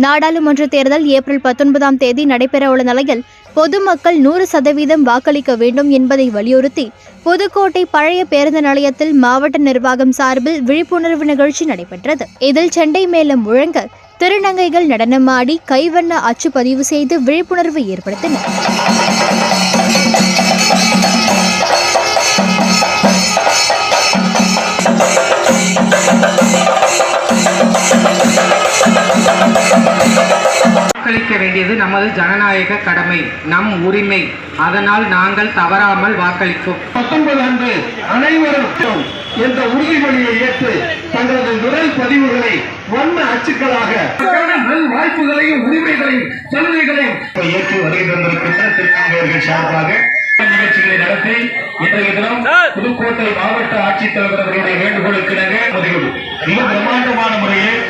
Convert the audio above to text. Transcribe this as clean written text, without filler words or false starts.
நாடாளுமன்ற தேர்தல் ஏப்ரல் 19ஆம் தேதி நடைபெறவுள்ள நிலையில் பொதுமக்கள் 100% வாக்களிக்க வேண்டும் என்பதை வலியுறுத்தி புதுக்கோட்டை பழைய பேருந்து நிலையத்தில் மாவட்ட நிர்வாகம் சார்பில் விழிப்புணர்வு நிகழ்ச்சி நடைபெற்றது. இதில் செண்டை மேளம் முழங்க திருநங்கைகள் நடனமாடி கைவண்ண அச்சு பதிவு செய்து விழிப்புணர்வு ஏற்படுத்தினர். வாக்களிக்க வேண்டியது நமது ஜனநாயக கடமை, நம் உரிமை. அதனால் நாங்கள் தவறாமல் வாக்களிப்போம். 19 அன்று அனைவரும் என்ற உறுதிமொழியை ஏற்று தங்களது விரல் பதிவுகளை வண்ண அச்சுக்களாக நல் வாய்ப்புகளையும் உரிமைகளையும் சலுகைகளையும் ஏற்று வருகின்றிருக்கின்ற திருநங்கையர்கள் சார்பாக நிகழ்ச்சிகளை நடத்தி இன்றைய தினம் புதுக்கோட்டை மாவட்ட ஆட்சித்தலைவர் அவர்களுடைய வேண்டுகோளுக்கு மிக பிரம்மாண்டமான முறையில்